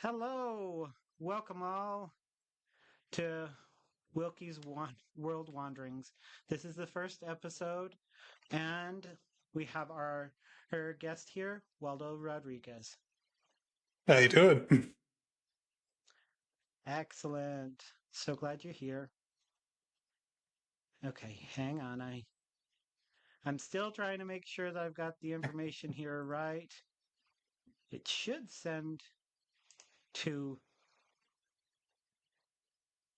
Hello, welcome all to Wilkie's World Wanderings. This is the first episode, and we have our guest here, Waldo Rodriguez. How you doing? Excellent. So glad you're here. Okay, hang on. I'm still trying to make sure that I've got the information here right. It should send to.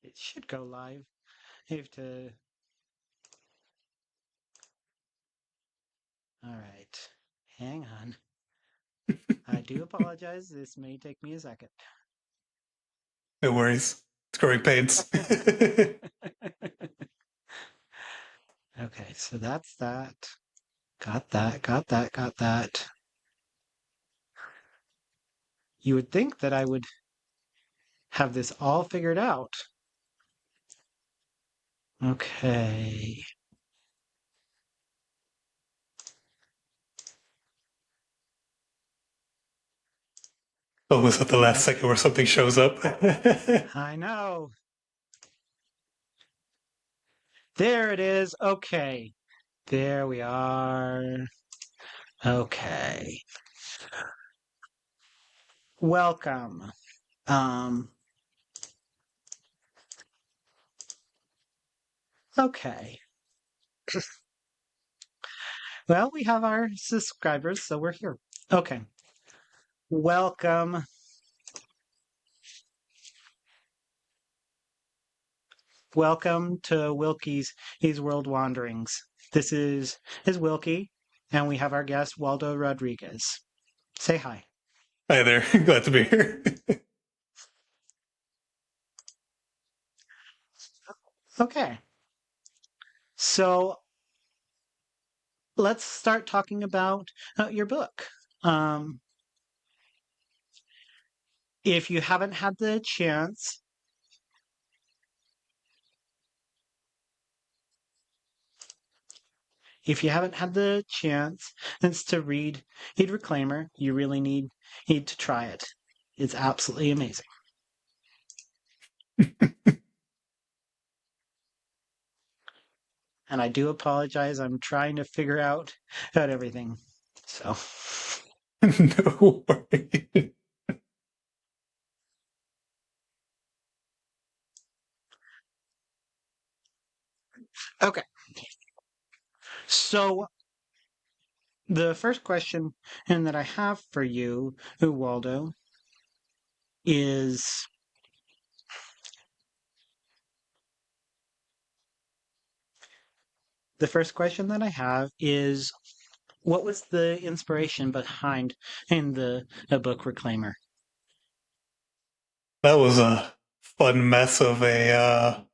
It should go live. I have to. All right. Hang on. I do apologize. This may take me a second. No worries. It's growing pains. Okay, so that's that. Got that, got that, got that. You would think that I would have this all figured out. Okay. Almost at the last Okay. second where something shows up. I know. There it is. Okay. There we are. Okay. Welcome. Um, okay. Well, we have our subscribers, so we're here. Okay. Welcome. Welcome to Wilkie's World Wanderings. This is Wilkie, and we have our guest Waldo Rodriguez. Say hi. Hi there. Glad to be here. Okay, so let's start talking about your book. Um, if you haven't had the chance, it's to read Reclaimer, you really need to try it. It's absolutely amazing. And I do apologize. I'm trying to figure out everything. So, No worries. okay. So, the first question and that I have for you, Waldo, is the first question that I have is what was the inspiration behind in the book Reclaimer? That was a fun mess of a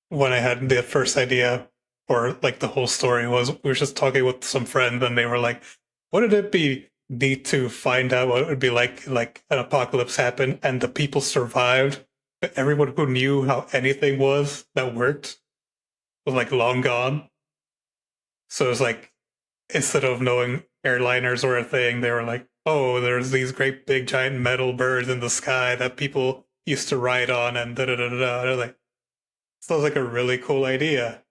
when I had the first idea, or like the whole story was, we were just talking with some friends and they were like, wouldn't it be neat to find out what it would be like an apocalypse happened and the people survived, but everyone who knew how anything was that worked was like long gone. So it was like, instead of knowing airliners were a thing, they were like, oh, there's these great big giant metal birds in the sky that people used to ride on and da da da da. They're like, sounds like a really cool idea.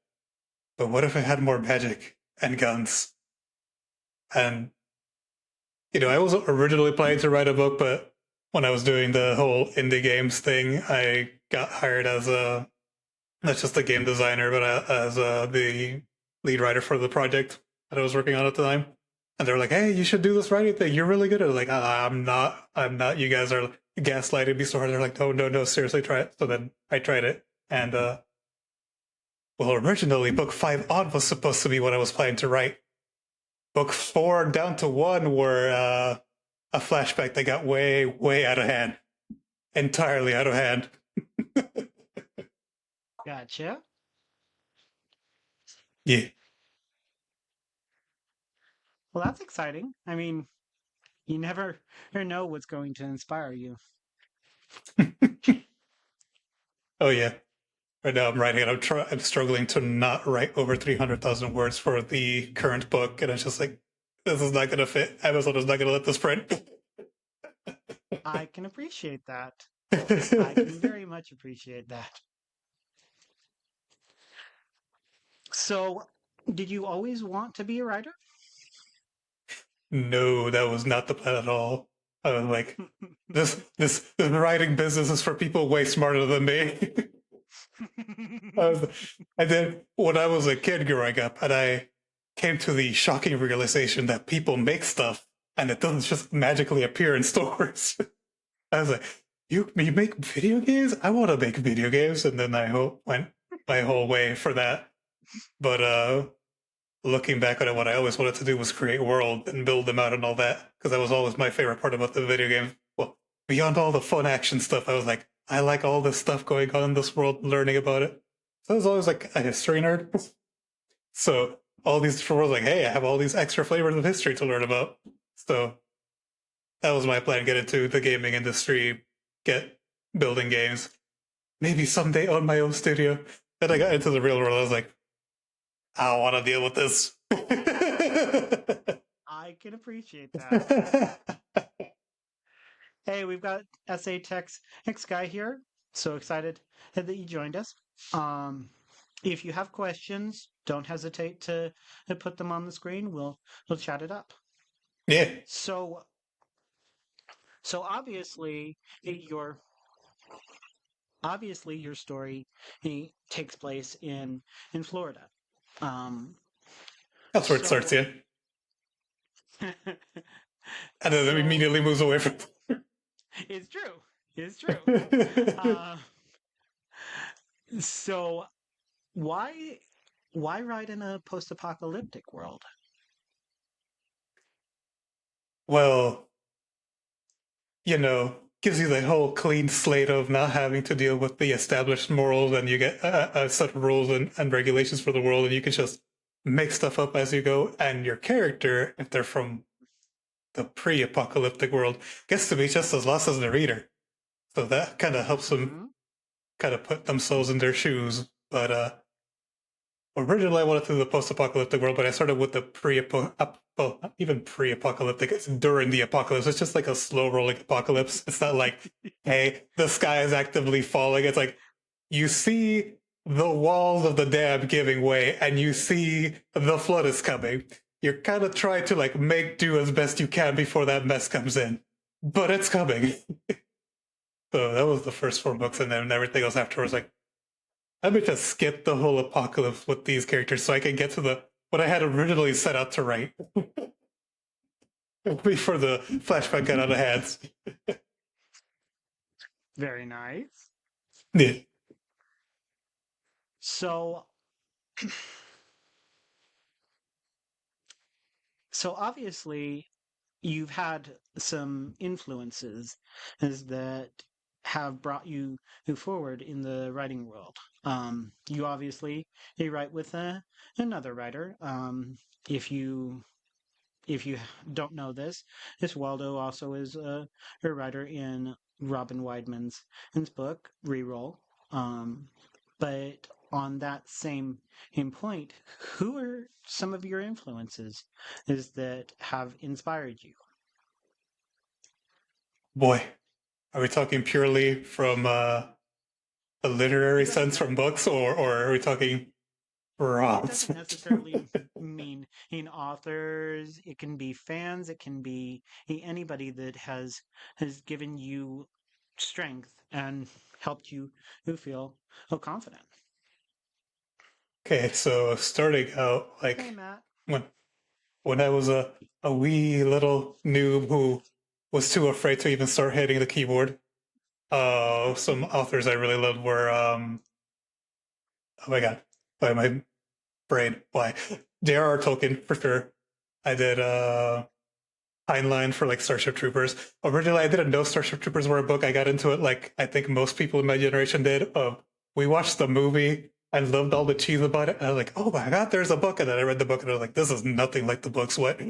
But what if it had more magic and guns? And, I wasn't originally planning to write a book, but when I was doing the whole indie games thing, I got hired as not just a game designer, but as the lead writer for the project that I was working on at the time. And they were like, hey, you should do this writing thing. You're really good at it. Like, I'm not. I'm not. You guys are gaslighting me so hard. They're like, no, no, no, seriously, try it. So then I tried it. And, well, originally, book 5 on was supposed to be what I was planning to write. Book 4 down to 1 were a flashback that got way, way out of hand. Entirely out of hand. Gotcha. Yeah. Well, that's exciting. I mean, you never know what's going to inspire you. Oh, yeah. Right now I'm writing it. I'm struggling to not write over 300,000 words for the current book. And it's just like, this is not going to fit. Amazon is not going to let this print. I can appreciate that. I can very much appreciate that. So, did you always want to be a writer? No, that was not the plan at all. I was like, this writing business is for people way smarter than me. And then when I was a kid growing up, and I came to the shocking realization that people make stuff and it doesn't just magically appear in stores. I was like, you make video games? I want to make video games, and then went my whole way for that. But looking back on it, what I always wanted to do was create world and build them out and all that, because that was always my favorite part about the video game. Well, beyond all the fun action stuff, I was like, I like all this stuff going on in this world, learning about it. So I was always like a history nerd. So all these different worlds, like, hey, I have all these extra flavors of history to learn about. So that was my plan: get into the gaming industry, get building games, maybe someday own my own studio. Then I got into the real world. I was like, I don't want to deal with this. I can appreciate that. Hey, we've got SA Tech's X guy here. So excited that you joined us. If you have questions, don't hesitate to put them on the screen. We'll chat it up. Yeah. So obviously your story takes place in Florida. That's where it starts, yeah. And then it immediately moves away from. It's true. It's true. So why write in a post-apocalyptic world? Well, gives you the whole clean slate of not having to deal with the established morals, and you get a set of rules and regulations for the world, and you can just make stuff up as you go. And your character, if they're from the pre-apocalyptic world, gets to be just as lost as the reader. So that kind of helps them kind of put themselves in their shoes. But originally I wanted to do the post-apocalyptic world, but I started with the not even pre-apocalyptic. It's during the apocalypse. It's just like a slow-rolling apocalypse. It's not like, hey, the sky is actively falling. It's like you see the walls of the dam giving way, and you see the flood is coming. You're kind of trying to like make do as best you can before that mess comes in, but it's coming. So that was the first 4 books, and then everything else afterwards. Like, let me just skip the whole apocalypse with these characters so I can get to what I had originally set out to write before the flashback got out of hands. Very nice. Yeah. So obviously you've had some influences that have brought you forward in the writing world. You obviously write with another writer. If you don't know this Waldo also is a writer in Robin Weidman's book Reroll. But on that same point, who are some of your influences that have inspired you? Boy, are we talking purely from a literary sense from books, or are we talking it doesn't necessarily mean in authors. It can be fans. It can be anybody that has given you strength and helped you feel confident. Okay, so starting out, like, Hey, Matt. when I was a wee little noob who was too afraid to even start hitting the keyboard, some authors I really loved were oh my god, by my brain, why? J.R.R. Tolkien for sure. I did Heinlein for like Starship Troopers. Originally, I didn't know Starship Troopers were a book. I got into it like I think most people in my generation did. We watched the movie and loved all the cheese about it. And I was like, oh my god, there's a book. And then I read the book and I was like, this is nothing like the books. What?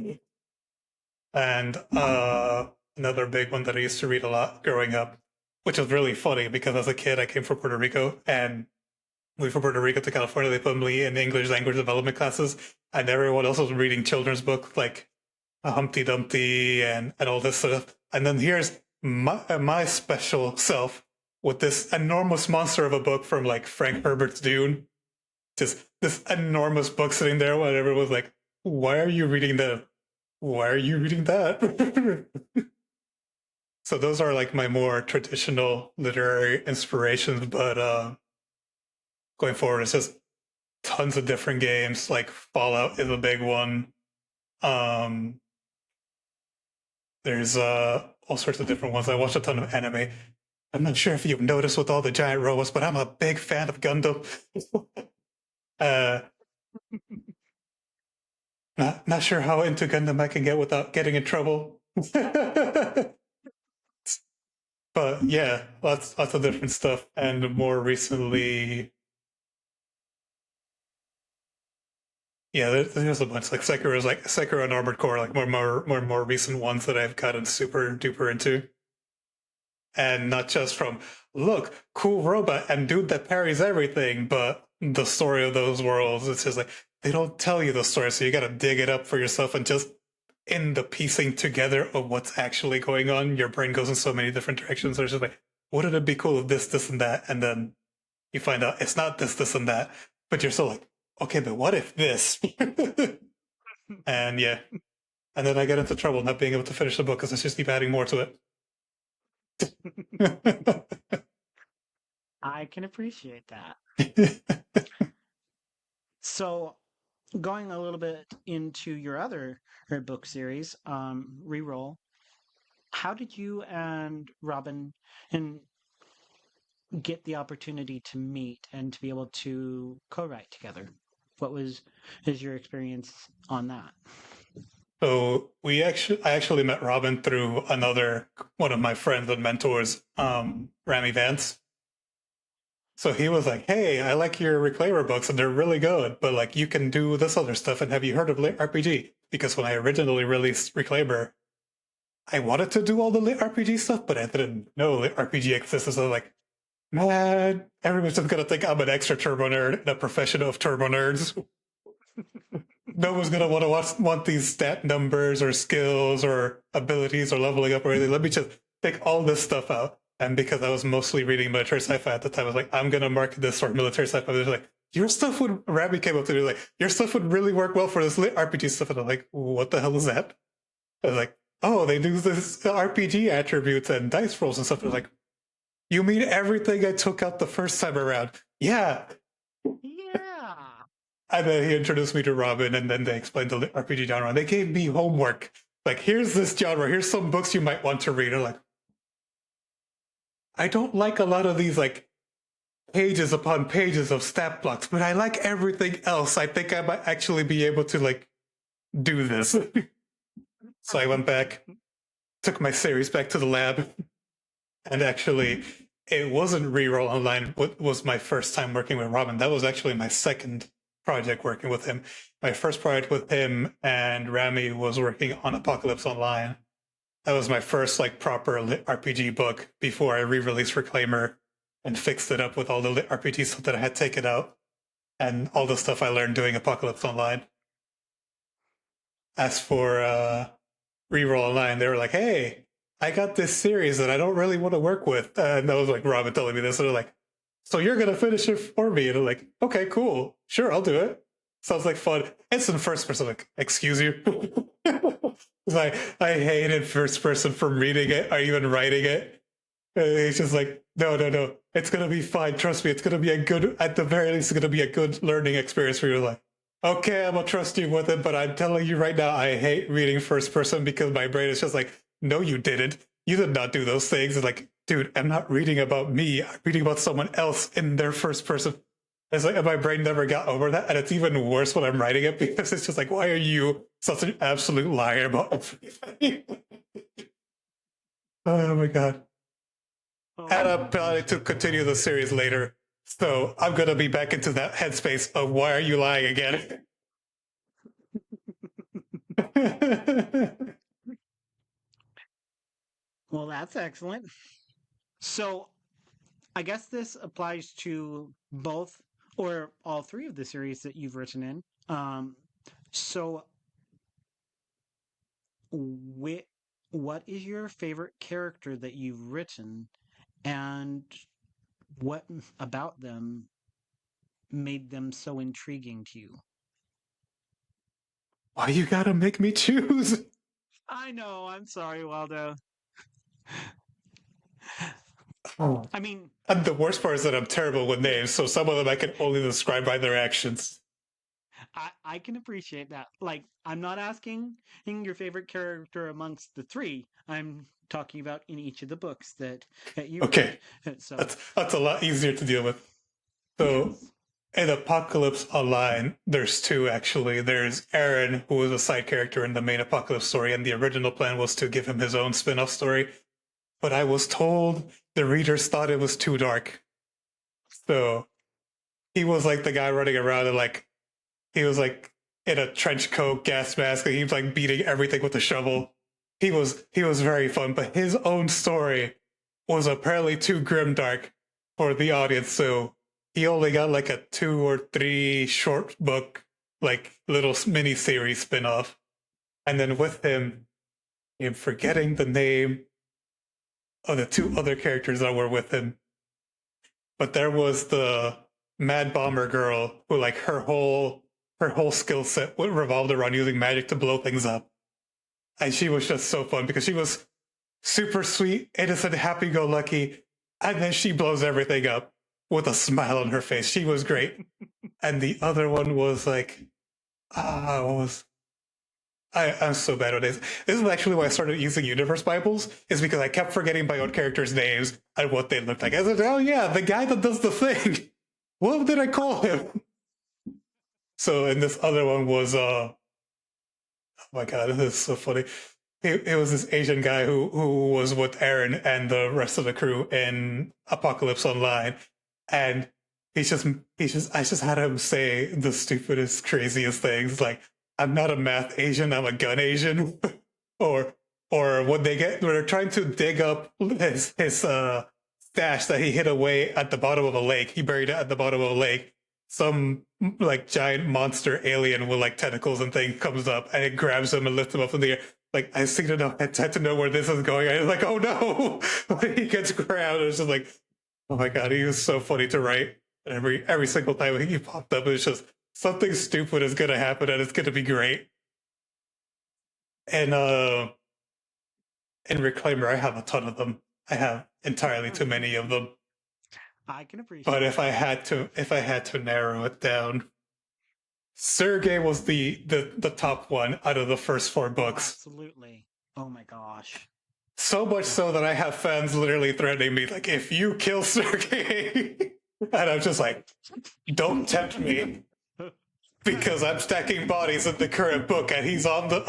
And another big one that I used to read a lot growing up, which was really funny because as a kid, I came from Puerto Rico, and moved from Puerto Rico to California. They put me in English language development classes, and everyone else was reading children's books like Humpty Dumpty and all this stuff. And then here's my special self with this enormous monster of a book from like Frank Herbert's Dune. Just this enormous book sitting there, where everyone was like, "Why are you reading that? Why are you reading that?" So those are like my more traditional literary inspirations. But going forward, it's just tons of different games. Like Fallout is a big one. Um, there's all sorts of different ones. I watch a ton of anime. I'm not sure if you've noticed with all the giant robots, but I'm a big fan of Gundam. uh, not sure how into Gundam I can get without getting in trouble. But yeah, lots of different stuff. And more recently, yeah, there's a bunch like Sekiro and Armored Core, like more recent ones that I've gotten super duper into. And not just from look, cool robot and dude that parries everything, but the story of those worlds, it's just like they don't tell you the story, so you gotta dig it up for yourself and just in the piecing together of what's actually going on, your brain goes in so many different directions. There's just like, wouldn't it be cool if this, and that? And then you find out it's not this, and that, but you're still like, okay, but what if this? And yeah. And then I get into trouble not being able to finish the book because I just keep adding more to it. I can appreciate that. So, going a little bit into your other book series, Reroll, how did you and Robin and get the opportunity to meet and to be able to co-write together? What is your experience on that? So I actually met Robin through another one of my friends and mentors, Rami Vance. So he was like, "Hey, I like your Reclaimer books, and they're really good. But like, you can do this other stuff. And have you heard of Lit RPG? Because when I originally released Reclaimer, I wanted to do all the Lit RPG stuff, but I didn't know Lit RPG existed. So I was like, man, everyone's just gonna think I'm an extra turbo nerd and a professional of turbo nerds. No one's gonna want these stat numbers or skills or abilities or leveling up or anything. Let me just take all this stuff out." And because I was mostly reading military sci-fi at the time, I was like, I'm gonna market this for military sci-fi. They're like, your stuff would Rabbi came up to me like, your stuff would really work well for this RPG stuff. And I'm like, what the hell is that? I was like, oh, they do this RPG attributes and dice rolls and stuff. They're like, you mean everything I took out the first time around? Yeah. Yeah. And then he introduced me to Robin, and then they explained the RPG genre. And they gave me homework. Like, here's this genre. Here's some books you might want to read. I'm like, I don't like a lot of these, like, pages upon pages of stat blocks, but I like everything else. I think I might actually be able to, like, do this. So I went back, took my series back to the lab, and actually, it wasn't Reroll Online. What was my first time working with Robin? That was actually my second project working with him. My first project with him and Rami was working on Apocalypse Online. That was my first like proper RPG book before I re-released Reclaimer and fixed it up with all the RPG stuff that I had taken out and all the stuff I learned doing Apocalypse Online. As for Reroll Online, they were like, "Hey, I got this series that I don't really want to work with," and that was like Robin telling me this. And they're like, "So you're gonna finish it for me?" And I'm like, "Okay, cool, sure, I'll do it." Sounds like fun. It's in first person. Like, excuse you. I hated first person from reading it or even writing it. It's just like, no. It's gonna be fine. Trust me. It's gonna be a good. At the very least, it's gonna be a good learning experience for you. Like, okay, I'm gonna trust you with it, but I'm telling you right now, I hate reading first person because my brain is just like, no, you didn't. You did not do those things. It's like, dude, I'm not reading about me. I'm reading about someone else in their first person. It's like, and my brain never got over that. And it's even worse when I'm writing it because it's just like, why are you such an absolute liar about everything? Oh my God. And I'm planning to continue the series later. So I'm going to be back into that headspace of why are you lying again? Well, that's excellent. So, I guess this applies to both or all three of the series that you've written in. So, what is your favorite character that you've written, and what about them made them so intriguing to you? Why you gotta make me choose? I know, I'm sorry, Waldo. Oh. I mean, And the worst part is that I'm terrible with names, so some of them I can only describe by their actions. I can appreciate that. Like, I'm not asking your favorite character amongst the three. I'm talking about in each of the books that you wrote. Okay, So, that's a lot easier to deal with. So yes. in Apocalypse Online, there's two actually. There's Aaron, who was a side character in the main Apocalypse story, and the original plan was to give him his own spin-off story. But I was told the readers thought it was too dark. So he was like the guy running around and like he was like in a trench coat, gas mask, and he was like beating everything with a shovel. He was very fun, but his own story was apparently too grimdark for the audience, so he only got like a 2 or 3 short book, like little mini series spin-off. And then with him, I'm forgetting the name of the two other characters that were with him, but there was the Mad Bomber girl who like her whole skill set revolved around using magic to blow things up. And she was just so fun because she was super sweet, innocent, happy go lucky, and then she blows everything up with a smile on her face. She was great. And the other one was like, what was I'm so bad at this. This is actually why I started using universe Bibles, is because I kept forgetting my own characters' names and what they looked like. I said, oh yeah, the guy that does the thing. What did I call him? So, and this other one was oh my god, this is so funny. It was this Asian guy who was with Aaron and the rest of the crew in Apocalypse Online, and I just had him say the stupidest, craziest things like, "I'm not a math Asian, I'm a gun Asian," or when they're trying to dig up his stash that he hid away at the bottom of a lake. He buried it at the bottom of a lake. Some like giant monster alien with like tentacles and thing comes up and it grabs him and lifts him up in the air. Like I see enough had to know where this is going. I was like, oh no! When he gets grabbed, it's just like, oh my god, he was so funny to write. And every single time he popped up, it's just something stupid is gonna happen and it's gonna be great. And in Reclaimer, I have a ton of them. I have entirely too many of them. I can But appreciate if I had to narrow it down, Sergey was the top one out of the first 4 books. absolutely. Oh my gosh. So much so that I have fans literally threatening me, like, if you kill Sergey, and I'm just like, don't tempt me, because I'm stacking bodies in the current book, and he's on the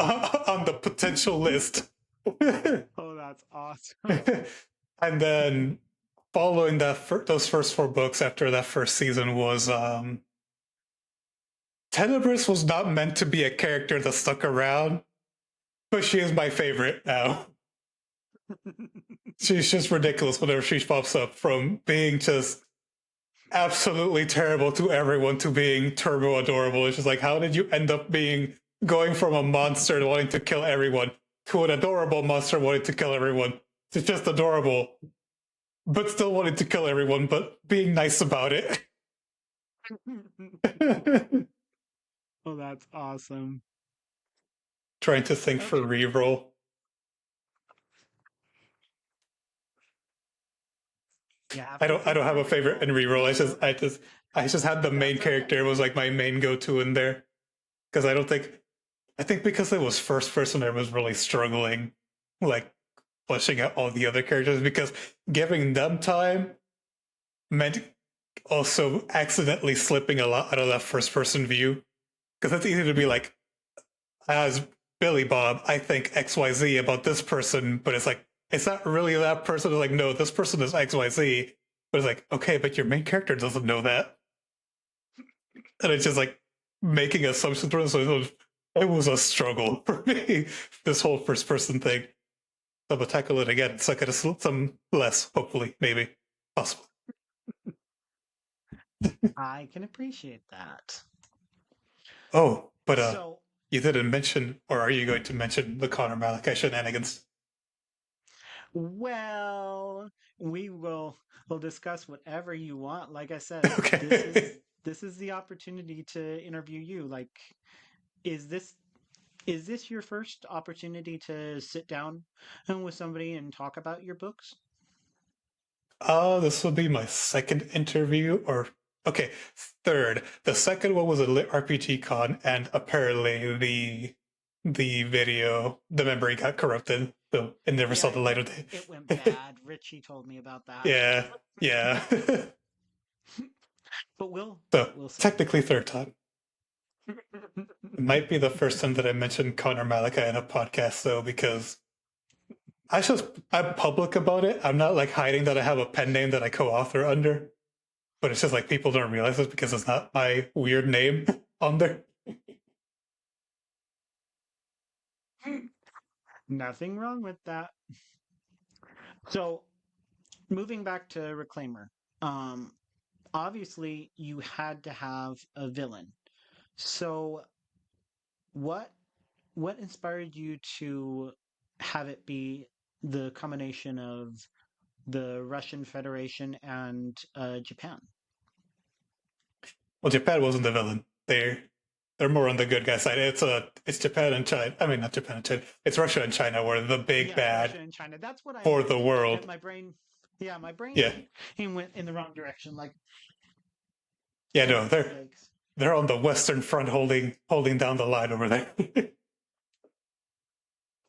on the potential list. Oh, that's awesome. And then following those first 4 books after that first season was Tenebris was not meant to be a character that stuck around, but she is my favorite now. She's just ridiculous whenever she pops up, from being just absolutely terrible to everyone to being turbo adorable. It's just like, how did you end up going from a monster wanting to kill everyone to an adorable monster wanting to kill everyone to just adorable, but still wanting to kill everyone, but being nice about it? Oh, that's awesome. Trying to think for Okay. reroll. You have I to don't think have for a favorite in reroll. reroll. I just had the main That's okay. character was like my main go-to in there, because I think because it was first person I was really struggling like fleshing out all the other characters, because giving them time meant also accidentally slipping a lot out of that first person view, because it's easy to be like, as Billy Bob, I think XYZ about this person, but it's like, it's not really that person. It's like, no, this person is XYZ. But it's like, okay, but your main character doesn't know that. And it's just like making assumptions for them. So it was a struggle for me, this whole first person thing. So I'm gonna tackle it again. So I get some less, hopefully, maybe, possible. I can appreciate that. Oh, but So, you didn't mention, or are you going to mention the Connor Malachi shenanigans? Well, we'll discuss whatever you want. Like I said, Okay. this is the opportunity to interview you. Like, is this is this your first opportunity to sit down with somebody and talk about your books? This will be my second interview, or okay, third. The second one was a lit RPG con, and apparently the memory got corrupted, so it never Yeah, saw the light of it went day. bad. Richie told me about that. Yeah, yeah. But So we'll see. technically third time. It might be the first time that I mentioned Connor Malachi in a podcast, though, because I'm public about it. I'm not like hiding that I have a pen name that I co-author under, but it's just like people don't realize it because it's not my weird name on there. Nothing wrong with that. So, moving back to Reclaimer, um, obviously you had to have a villain. So, what what inspired you to have it be the combination of the Russian Federation and Japan? Well, Japan wasn't the villain. They're more on the good guy side. It's Japan and China. I mean, not Japan and China. It's Russia and China were the big Yeah, Russia bad and China. That's what I for the imagined. world. My brain, yeah, my brain Yeah, he went in the wrong direction. Like, yeah. No, goodness sakes. they're on the Western Front, holding down the line over there. I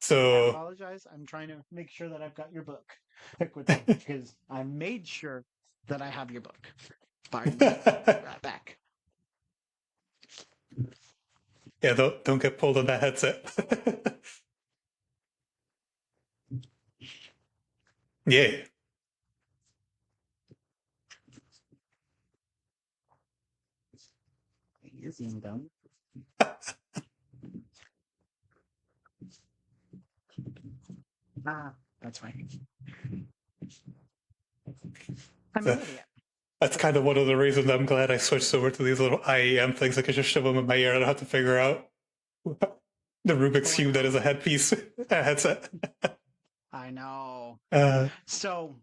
So apologize. I'm trying to make sure that I've got your book equipped because I made sure that I have your book. Pardon me. Right back. yeah, don't get pulled on that headset. Yeah. Using them. Ah, that's fine. I'm So an idiot. that's kind of one of the reasons I'm glad I switched over to these little IEM things. I could just shove them in my ear and I don't have to figure out the Rubik's Oh, I Cube that know. is a headpiece, a headset. I know. Uh, So,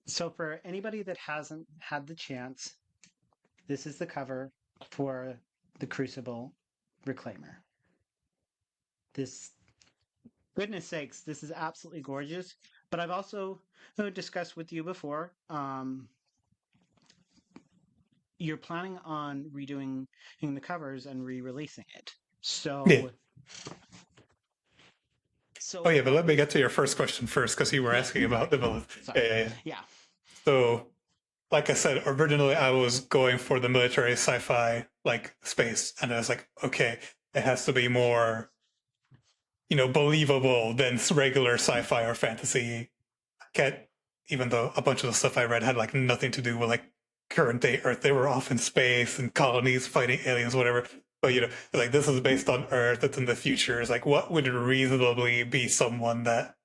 so for anybody that hasn't had the chance, this is the cover for the Crucible Reclaimer. This, goodness sakes, this is absolutely gorgeous. But I've also discussed with you before. You're planning on redoing the covers and re-releasing it. yeah. Oh So yeah, but what let me was get to your first question first because you were yeah, asking about sorry. the villain. Sorry. Yeah, yeah, yeah. Yeah. So, like I said, originally I was going for the military sci-fi like space, and I was like, okay, it has to be more, believable than regular sci-fi or fantasy. Can't, even though a bunch of the stuff I read had like nothing to do with like current day Earth. They were off in space and colonies fighting aliens, whatever. But like this is based on Earth. It's in the future. It's like what would reasonably be someone that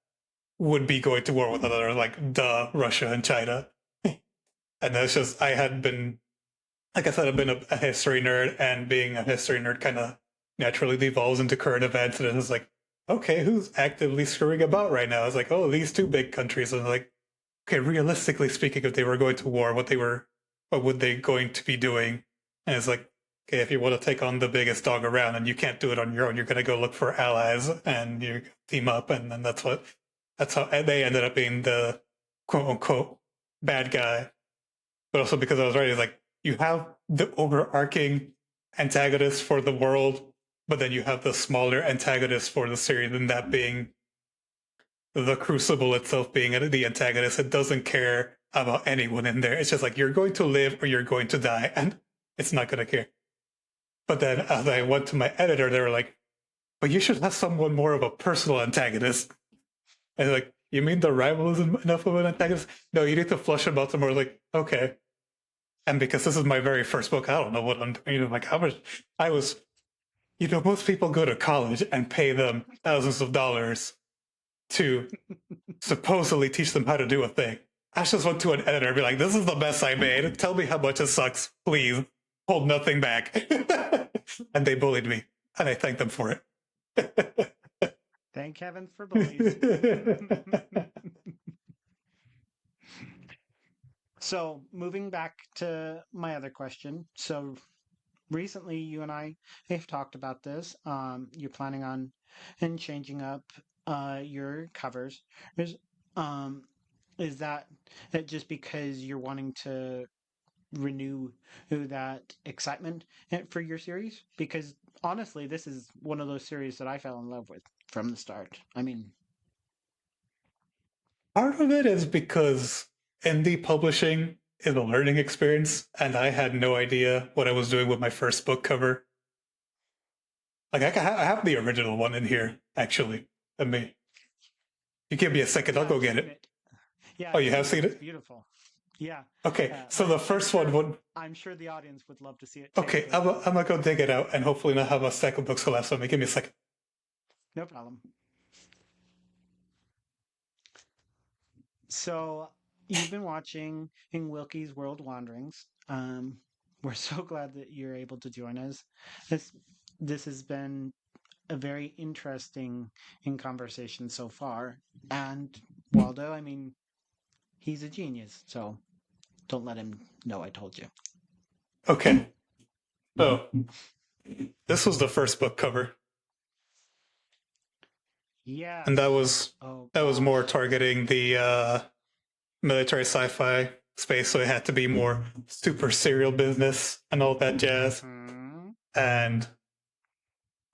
would be going to war with another, like duh, Russia and China. And that's just I had been, like I said, I've been a history nerd, and being a history nerd kind of naturally devolves into current events, and it's like, okay, who's actively screwing about right now? It's like, oh, these two big countries, and like, okay, realistically speaking, if they were going to war, what would they going to be doing? And it's like, okay, if you want to take on the biggest dog around and you can't do it on your own, you're going to go look for allies and you team up, and then that's how they ended up being the quote unquote bad guy. But also because I was right, it's like you have the overarching antagonist for the world, but then you have the smaller antagonist for the series, and that being the Crucible itself being the antagonist. It doesn't care about anyone in there. It's just like you're going to live or you're going to die, and it's not going to care. But then as I went to my editor, they were like, but you should have someone more of a personal antagonist. And like, you mean the rival isn't enough of an antagonist? No, you need to flush him out some more. Like, okay. And because this is my very first book, I don't know what I'm doing. Like, how much I was, most people go to college and pay them thousands of dollars to supposedly teach them how to do a thing. I just went to an editor and be like, this is the best I made. Tell me how much it sucks, please. Hold nothing back. And they bullied me. And I thanked them for it. Thank heavens for bullies. So, moving back to my other question. So, recently you and I have talked about this. You're planning on and changing up your covers. Um, is that just because you're wanting to renew that excitement for your series? Because honestly, this is one of those series that I fell in love with from the start. I mean, Part of it is because indie publishing is a learning experience, and I had no idea what I was doing with my first book cover. Like I have the original one in here, actually. I mean, you give me a second, I'll yeah, go I've get seen it. it. Yeah, Oh, I've you have seen it. seen It's it? beautiful. Yeah, Okay, so but the first one would. I'm sure the audience would love to see it too. Okay, But I'm gonna go dig it out, and hopefully not have a stack of books collapse on me. Give me a second. no problem. So you've been watching in Wilkie's World Wanderings. We're so glad that you're able to join us. This this has been a very interesting in conversation so far. And Waldo, I mean, he's a genius, so don't let him know I told you. Okay, so this was the first book cover, and that Yes. was Oh that was more gosh. targeting the military sci-fi space, so it had to be more super serial business and all that jazz. Mm-hmm. And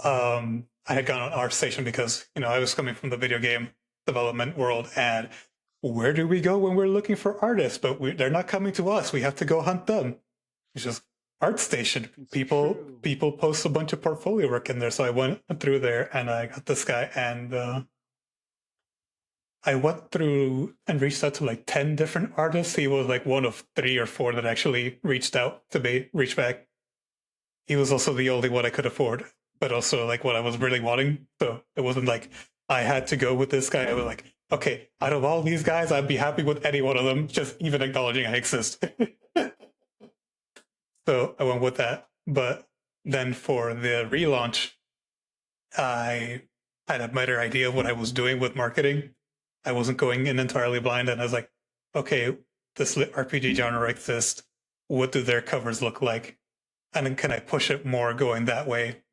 I had gone on ArtStation because I was coming from the video game development world, and where do we go when we're looking for artists? But they're not coming to us. We have to go hunt them. It's just ArtStation. It's People true. people post a bunch of portfolio work in there, so I went through there and I got this guy, and I went through and reached out to like 10 different artists. He was like one of 3 or 4 that actually reached out to me, reached back. He was also the only one I could afford, but also like what I was really wanting. So it wasn't like I had to go with this guy. I was like, okay, out of all these guys, I'd be happy with any one of them, just even acknowledging I exist. So I went with that. But then for the relaunch, I had a better idea of what I was doing with marketing. I wasn't going in entirely blind, and I was like, okay, this RPG genre exists. What do their covers look like? And then can I push it more going that way?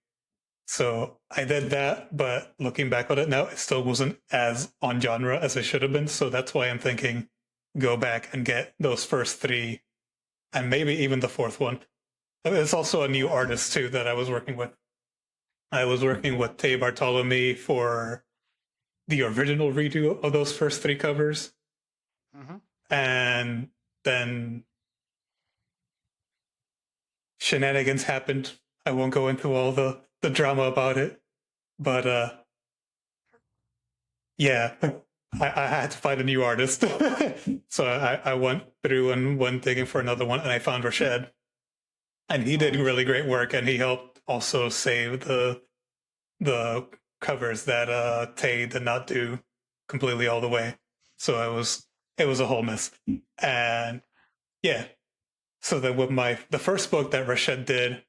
So I did that, but looking back on it now, it still wasn't as on genre as it should have been. So that's why I'm thinking go back and get those first 3 and maybe even the 4th one. It's also a new artist too that I was working with. I was working with Tay Bartolome for the original redo of those first 3 covers. Mm-hmm. And then shenanigans happened. I won't go into all the drama about it, but yeah, I had to find a new artist. So I went through and went digging for another one, and I found Rashad, and he did really great work, and he helped also save the covers that Tay did not do completely all the way. So it was a whole mess, and yeah. So that with the first book that Rashad did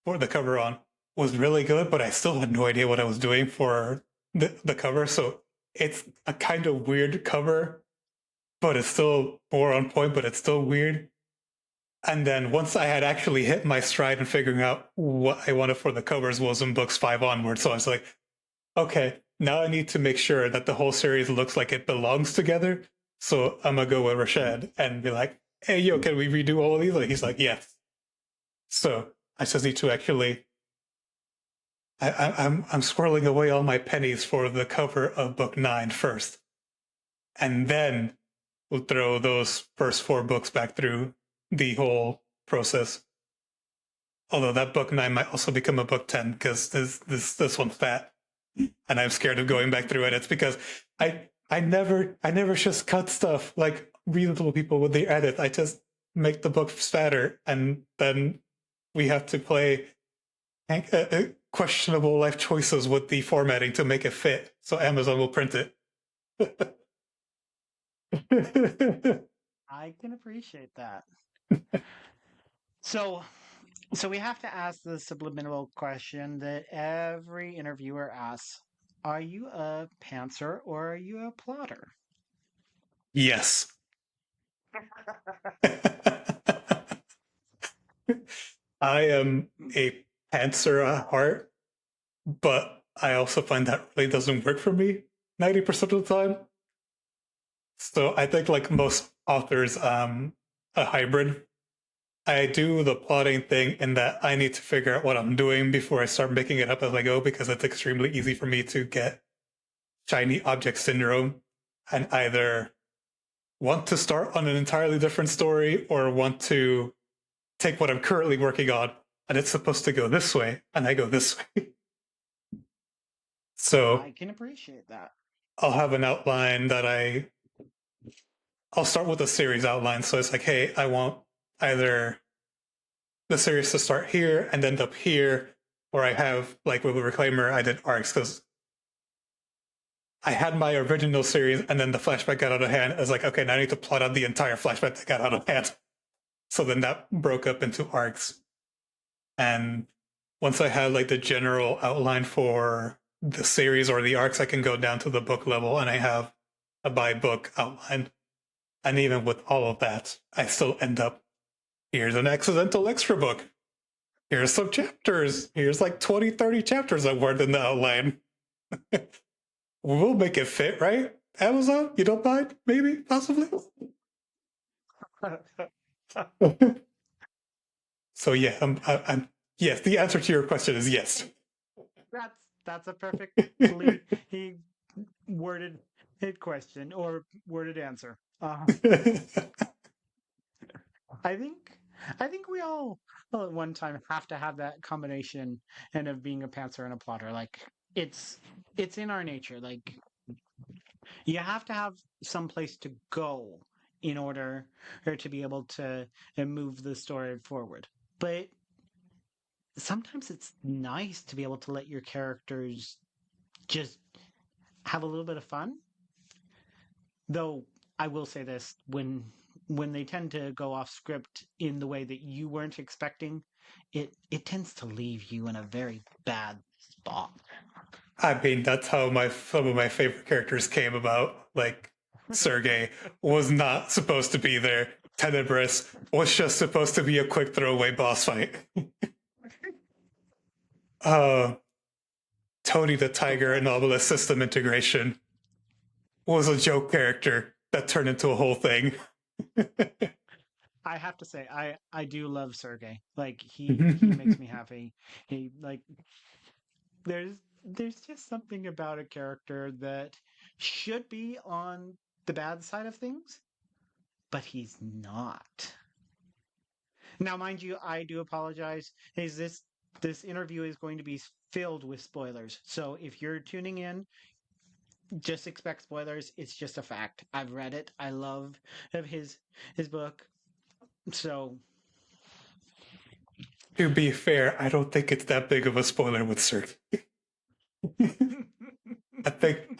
for the cover on was really good, but I still had no idea what I was doing for the cover. So it's a kind of weird cover, but it's still more on point, but it's still weird. And then once I had actually hit my stride in figuring out what I wanted for the covers was in books 5 onward. So I was like, okay, now I need to make sure that the whole series looks like it belongs together. So I'm gonna go with Rashad and be like, hey, yo, can we redo all of these? And he's like, yes. So I just need to actually I'm squirreling away all my pennies for the cover of book 9 first, and then we'll throw those first 4 books back through the whole process. Although that book 9 might also become a book 10 because this one's fat, and I'm scared of going back through it. It's because I never just cut stuff like reasonable people with the edit. I just make the book fatter, and then we have to play questionable life choices with the formatting to make it fit. So Amazon will print it. I can appreciate that. So, so we have to ask the subliminal question that every interviewer asks. are you a pantser or are you a plotter? Yes. I am a pantser at heart, but I also find that really doesn't work for me 90% of the time. So I think like most authors, a hybrid. I do the plotting thing in that I need to figure out what I'm doing before I start making it up as I go because it's extremely easy for me to get shiny object syndrome and either want to start on an entirely different story or want to take what I'm currently working on and it's supposed to go this way and I go this way. So I can appreciate that. I'll have an outline that I'll start with a series outline. So it's like, hey, I want either the series to start here and end up here, or I have like with the Reclaimer, I did arcs because I had my original series and then the flashback got out of hand. I was like, okay, now I need to plot out the entire flashback that got out of hand. So then that broke up into arcs. And once I had like the general outline for the series or the arcs, I can go down to the book level and I have a by book outline. And even with all of that, I still end up here's an accidental extra book. Here's some chapters. Here's like 20, 30 chapters I weren't in the outline. We'll make it fit, right? Amazon, you don't mind? Maybe, possibly. So yeah, I'm yes. The answer to your question is yes. That's a perfectly he worded question or worded answer. I think I think we all at one time have to have that combination and of being a pantser and a plotter. Like it's it's in our nature. Like you have to have some place to go in order or to be able to move the story forward. But sometimes it's nice to be able to let your characters just have a little bit of fun. Though I will say this, when they tend to go off script in the way that you weren't expecting, it tends to leave you in a very bad spot. I mean, that's how my some of my favorite characters came about. Like Sergey was not supposed to be there. Tenebris was just supposed to be a quick throwaway boss fight. Uh, Tony the Tiger and Obelisk system integration was a joke character that turned into a whole thing. I have to say, I do love Sergey. Like he makes me happy. He like there's just something about a character that should be on the bad side of things, but he's not. Now, mind you, I do apologize. Is this interview is going to be filled with spoilers. So if you're tuning in, just expect spoilers. It's just a fact. I've read it. I love of his book. So To be fair, I don't think it's that big of a spoiler with Sergey. I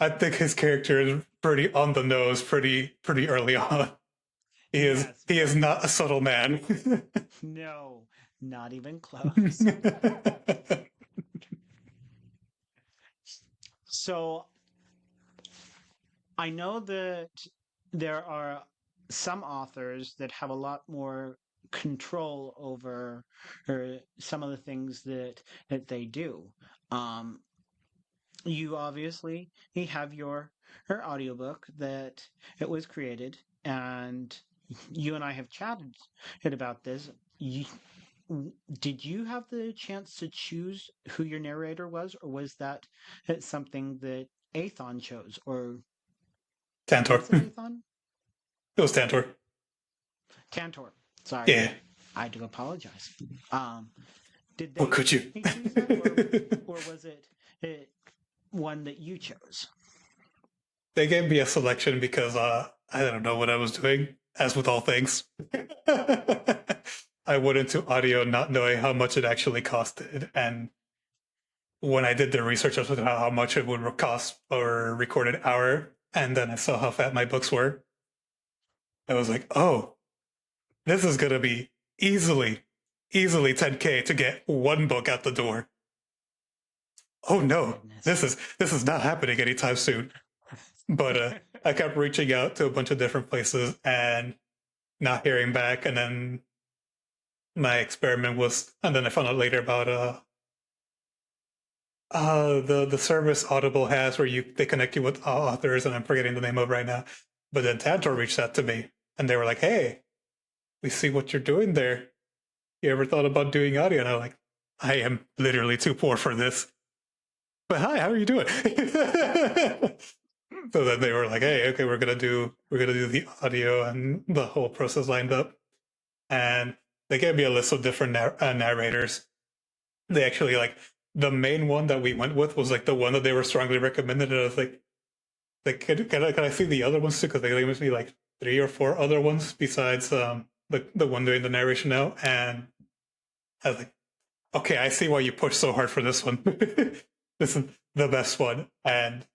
think his character is pretty on the nose, pretty early on. He is not a subtle man. No, not even close. So I know that there are some authors that have a lot more control over or some of the things that they do. Um, you obviously you have your audiobook that it was created, and you and I have chatted about this. You, did you have the chance to choose who your narrator was, or was that something that Athon chose, or Tantor. was it Athon? It was Tantor. Tantor. Sorry, Yeah. I do apologize. Um, did How they could you? choose that, or was it one that you chose? They gave me a selection because I don't know what I was doing, as with all things. I went into audio not knowing how much it actually costed, and when I did the research, I was looking at how much it would cost per recorded hour, and then I saw how fat my books were. I was like, oh, this is gonna be easily 10K to get one book out the door. oh Oh no, goodness. this is not happening anytime soon. But I kept reaching out to a bunch of different places and not hearing back. And then my experiment was, and then I found out later about the service Audible has where they connect you with authors, and I'm forgetting the name of right now. But then Tantor reached out to me, and they were like, "Hey, we see what you're doing there. You ever thought about doing audio?" And I'm like, "I am literally too poor for this." But hi, how are you doing? So then they were like, "Hey, okay, we're gonna do the audio and the whole process lined up." And they gave me a list of different narrators. They actually like the main one that we went with was like the one that they were strongly recommended. And I was like, can I see the other ones too? Because they gave me like 3 or 4 other ones besides the one doing the narration now. And I was like, okay, I see why you pushed so hard for this one. This is the best one. And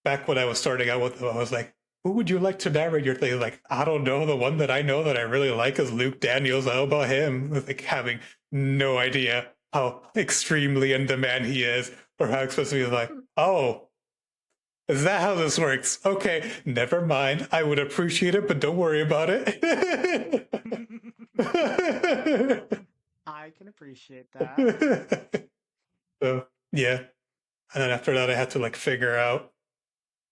back when I was starting out with them, I was like, who would you like to narrate your thing? Like, I don't know. The one that I know that I really like is Luke Daniels. How about him? Like having no idea how extremely in demand he is or how expensive he's like, oh, is that how this works? Okay, never mind. I would appreciate it, but don't worry about it. I can appreciate that. So, yeah. And then after that, I had to like figure out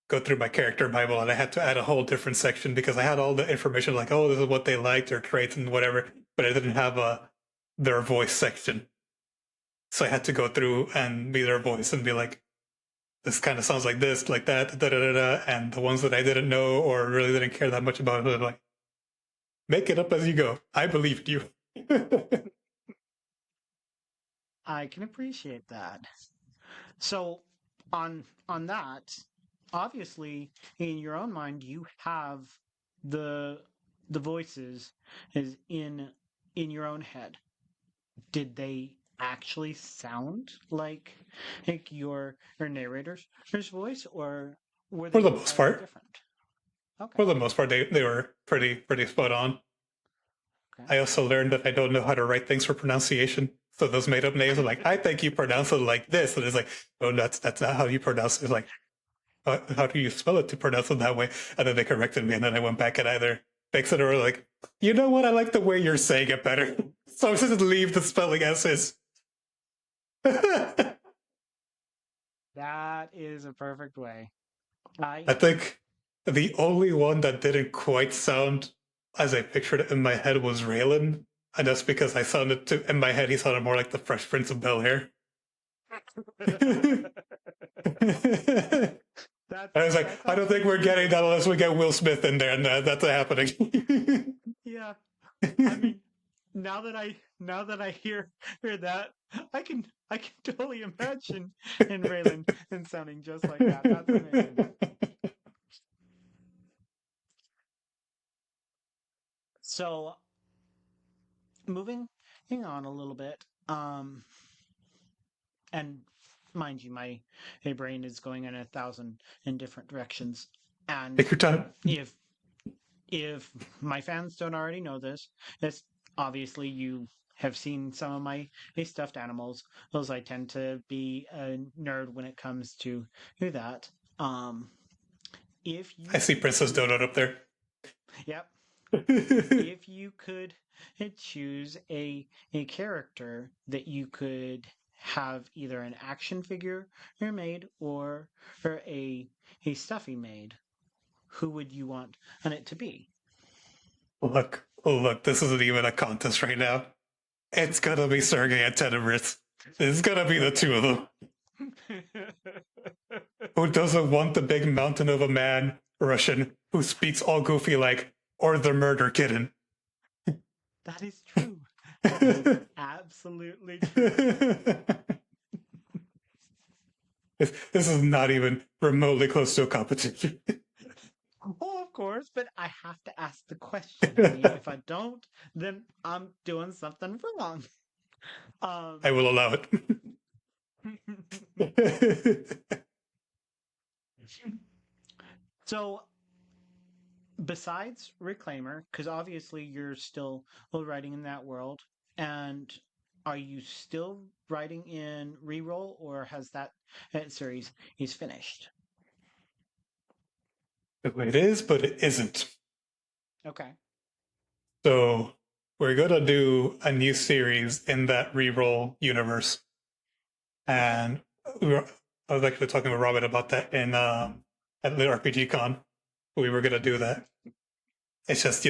go through my character Bible, and I had to add a whole different section because I had all the information like, oh, this is what they liked, their traits and whatever, but I didn't have a their voice section. So I had to go through and be their voice and be like, this kind of sounds like this, like that, da da da da. And the ones that I didn't know or really didn't care that much about, it, like, make it up as you go. I believed you. I can appreciate that. So on that, obviously in your own mind you have the the voices is in your own head. Did they actually sound like your narrator's voice, or were For they the most entirely part, different? Okay. for the most part, they were pretty spot on. Okay. I also learned that I don't know how to write things for pronunciation. So those made up names are like, I think you pronounce it like this. And it's like, oh, that's not how you pronounce it. It's like, how do you spell it to pronounce it that way? And then they corrected me. And then I went back and either fixed it or like, you know what? I like the way you're saying it better. So I'm just leave the spelling as is. I That is a perfect way. I think the only one that didn't quite sound as I pictured it in my head was Raylan. And that's because in my head, he sounded more like the Fresh Prince of Bel Air. I was like, that's I don't think actually we're true. getting that unless we get Will Smith in there, and that's happening. Yeah. I mean, now that I hear that, I can totally imagine in Raylan and sounding just like that. That's amazing. So moving on a little bit, and mind you, my brain is going in 1,000 in different directions. And Take your time. if if my fans don't already know this, it's obviously you have seen some of my stuffed animals. Those I tend to be a nerd when it comes to that. Um, if I you see could Princess choose, Donut up there. yep, I if you could choose a character that you could have either an action figure made or a stuffy made, who would you want it to be? look, this isn't even a contest right now. It's gonna be Sergey and Tenebris. It's gonna be the two of them. Who doesn't want the big mountain of a man, Russian, who speaks all goofy like, or the murder kitten? That is true. That is absolutely true. This is not even remotely close to a competition. Oh, of course, but I have to ask the question. I mean, if I don't, then I'm doing something wrong. I Um, will allow it. so besides Reclaimer, because obviously you're still writing in that world, and are you still writing in reroll, or has that series is finished? It is, but it isn't. Okay. So we're gonna do a new series in that reroll universe, Okay. and we were, I was actually talking with Robin about that in at Lit RPG Con. We were gonna do that. It's just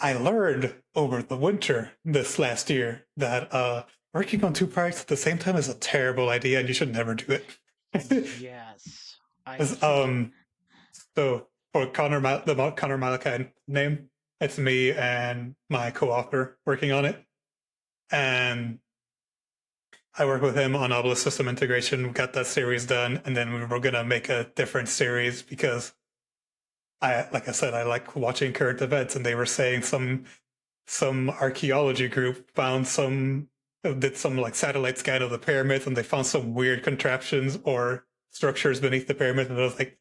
I learned over the winter this last year that working on two projects at the same time is a terrible idea, and you should never do it. Yes. I um, so for the Connor Malachi name, it's me and my co-author working on it, and I work with him on Obelisk system integration. We got that series done, and then we were gonna make a different series because like I said, I like watching current events, and they were saying some archaeology group found some did some like satellite scan of the pyramids, and they found some weird contraptions or structures beneath the pyramid, and I was like,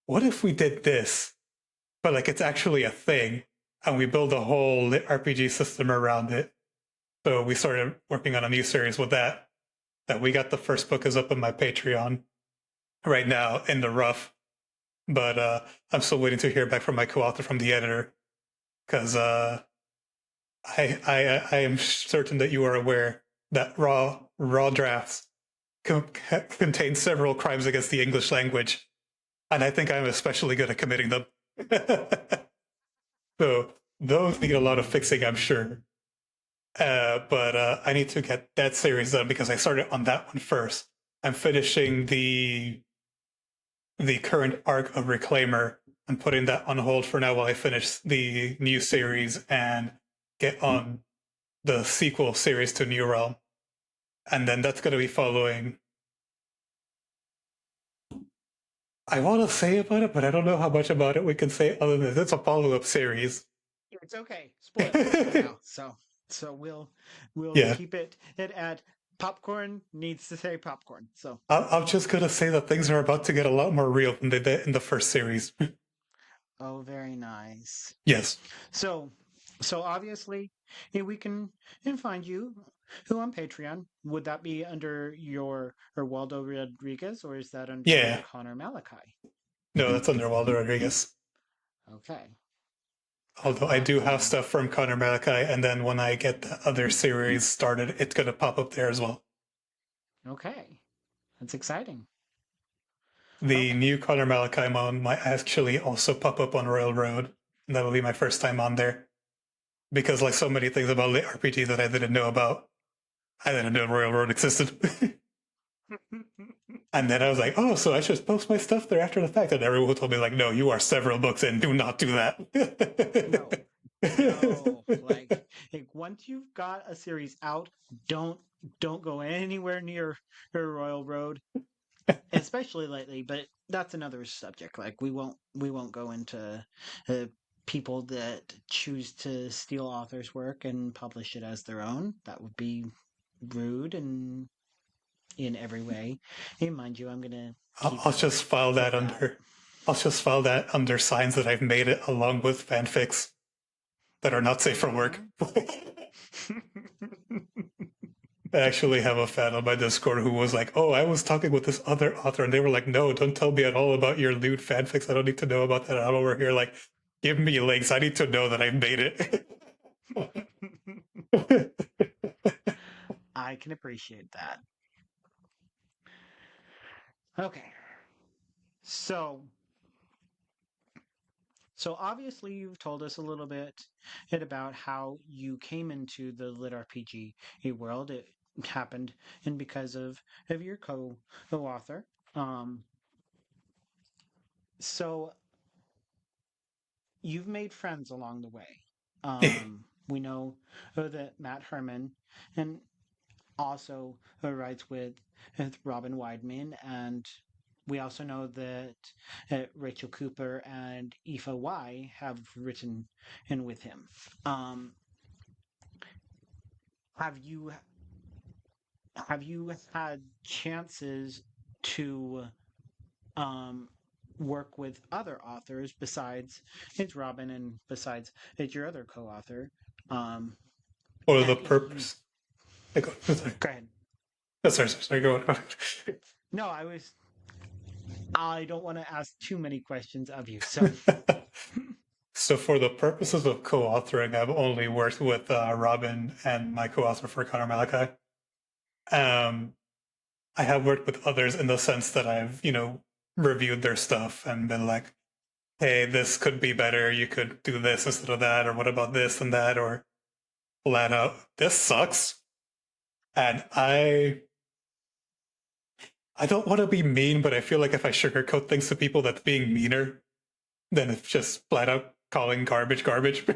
what if we did this, but like it's actually a thing, and we build a whole RPG system around it. So we started working on a new series with that. That we got the first book is up on my Patreon right now in the rough, but I'm still waiting to hear back from my co-author from the editor because I am certain that you are aware that raw drafts contain several crimes against the English language, and I think I'm especially good at committing them. So those need a lot of fixing, I'm sure. But I need to get that series done because I started on that one first. I'm finishing the current arc of Reclaimer and putting that on hold for now while I finish the new series and get on the sequel series to New Realm. And then that's going to be following. I want to say about it, but I don't know how much about it we can say other than it's a follow up series. It's okay. Spoilers for now. So we'll Yeah. keep it at popcorn needs to say popcorn. So I'm just going to say that things are about to get a lot more real than they did in the first series. oh, very nice. Yes. So so obviously, we can find you who on Patreon. Would that be under your or Waldo Rodriguez, or is that under Yeah. Connor Malachi? No, that's under Waldo Rodriguez. Okay. Although I do have Um. stuff from Connor Malachi, and then when I get the other series started, it's going to pop up there as well. Okay. That's exciting. The Okay. new Connor Malachi one might actually also pop up on Royal Road, and that'll be my first time on there. Because like so many things about lit RPG that I didn't know about, I didn't know Royal Road existed. And then I was like, oh, so I should post my stuff there after the fact. And everyone told me like, no, you are several books in. Do not do no. that. No. Like once you've got a series out, don't don't go anywhere near Royal Road, especially lately, but that's another subject. Like we won't go into uh, people that choose to steal authors' work and publish it as their own. That would be rude and in every way. And mind you, I'm gonna keep I'll just file that that. under. I'll just file that under signs that I've made it along with fanfics that are not safe for work. Mhm. I actually have a fan on my Discord who was like, "Oh, I was talking with this other author, and they were like, no, don't tell me at all about your lewd fanfics. I don't need to know about that. I'm over here like, give me links. I need to know that I've made it." I can appreciate that. Okay, so so obviously you've told us a little bit about how you came into the lit RPG world. It happened and because of your co-author. Um, so you've made friends along the way. We know that Matt Herman and also writes with Robin Weidman, and we also know that Rachel Cooper and Aoife Y have written in with him. Um, have you have you had chances to um, work with other authors besides it's Robin and besides it's your other co-author? Um, What are the and you purpose? Go, sorry. Go ahead. Sorry, go on. No, I don't want to ask too many questions of you. So, So for the purposes of co-authoring, I've only worked with Robin and my co-author for Connor Malachi. Um, I have worked with others in the sense that I've, reviewed their stuff and been like, hey, this could be better. You could do this instead of that, or what about this and that, or flat out, this sucks. And I don't want to be mean, but I feel like if I sugarcoat things to people, that's being meaner than it's just flat out calling garbage garbage.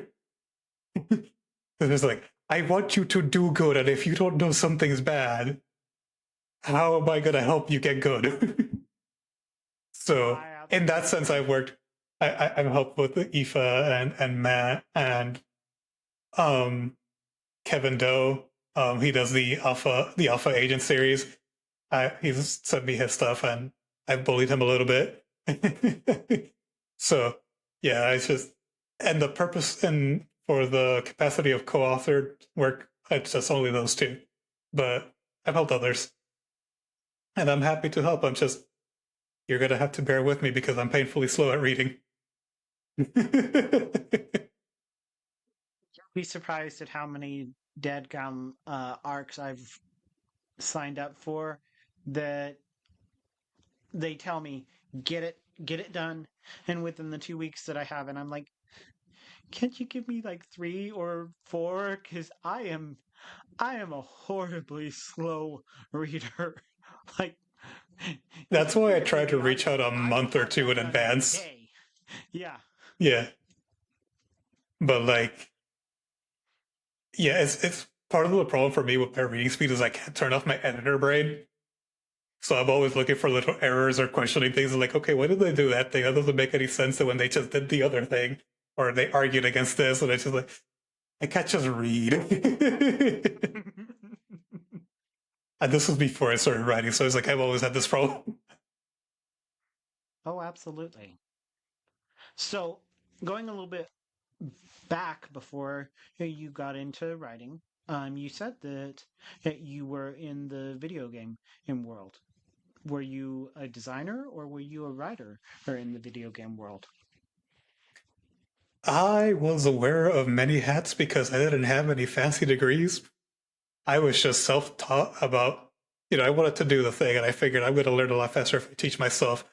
It's like, I want you to do good, and if you don't know something's bad, how am I going to help you get good? So, in that sense, I've worked. I've helped with Aoife and Matt and um, Kevin Doe. He does the Alpha Agent series. He's sent me his stuff, and I've bullied him a little bit. So, yeah, it's just and the purpose and for the capacity of co-authored work, it's just only those two. But I've helped others, and I'm happy to help. I'm just you're gonna have to bear with me because I'm painfully slow at reading. be surprised at how many dadgum arcs I've signed up for that they tell me get it done, and within the 2 weeks that I have, and I'm like, can't you give me like 3 or 4? Because I am a horribly slow reader. Like, That's why I try to reach out a month or two in advance. Yeah. Yeah. But like, yeah, it's part of the problem for me with my reading speed is I can't turn off my editor brain. So I'm always looking for little errors or questioning things like, okay, why did they do that thing? That doesn't make any sense when they just did the other thing. Or they argued against this, and it's just like, I can't just read. And this was before I started writing, so it's like I've always had this problem. Oh, absolutely. So, going a little bit back before you got into writing, you said that you were in the video game world. Were you a designer or were you a writer or in the video game world? I was aware of many hats because I didn't have any fancy degrees. I was just self-taught about, I wanted to do the thing, and I figured I'm going to learn a lot faster if I teach myself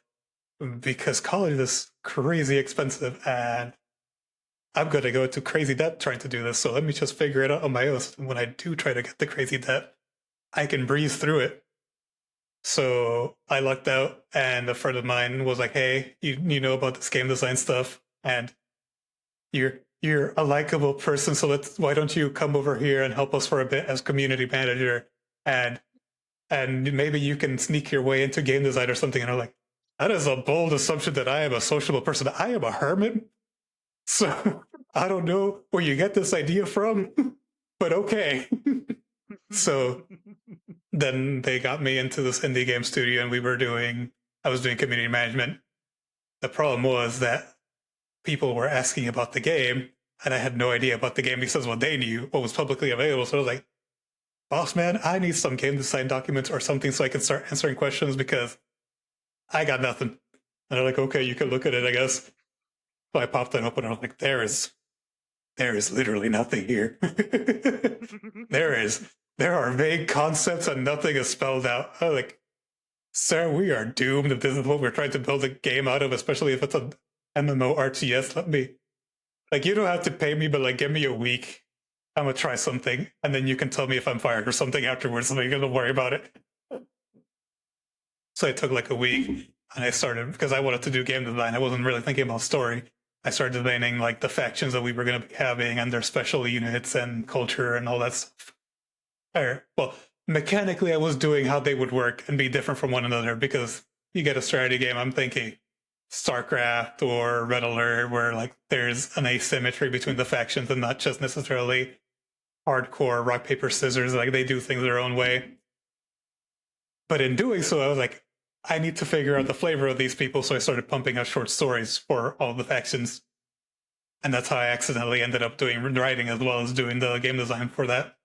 because college is crazy expensive, and I'm going to go into crazy debt trying to do this. So let me just figure it out on my own. And when I do try to get the crazy debt, I can breeze through it. So I lucked out, and a friend of mine was like, "Hey, you know about this game design stuff, and you're a likable person, so why don't you come over here and help us for a bit as community manager, and maybe you can sneak your way into game design or something." And I'm like, that is a bold assumption that I am a sociable person. I am a hermit, so I don't know where you get this idea from, but okay. So then they got me into this indie game studio, and I was doing community management. The problem was that people were asking about the game, and I had no idea about the game besides what they knew, what was publicly available. So I was like, boss man, I need some game design documents or something so I can start answering questions because I got nothing. And they're like, okay, you can look at it, I guess. So I popped it open and I was like, there is literally nothing here. There are vague concepts and nothing is spelled out. I'm like, sir, we are doomed if this is what we're trying to build a game out of, especially if it's an MMO RTS. You don't have to pay me, but give me a week. I'm gonna try something, and then you can tell me if I'm fired or something afterwards, so you're gonna worry about it. So I took a week, and I started because I wanted to do game design. I wasn't really thinking about story. I started designing the factions that we were gonna be having and their special units and culture and all that stuff. Well, mechanically, I was doing how they would work and be different from one another because you get a strategy game. I'm thinking StarCraft or Red Alert, where there's an asymmetry between the factions and not just necessarily hardcore rock paper scissors. They do things their own way. But in doing so, I was like, I need to figure out the flavor of these people. So I started pumping out short stories for all the factions, and that's how I accidentally ended up doing writing as well as doing the game design for that.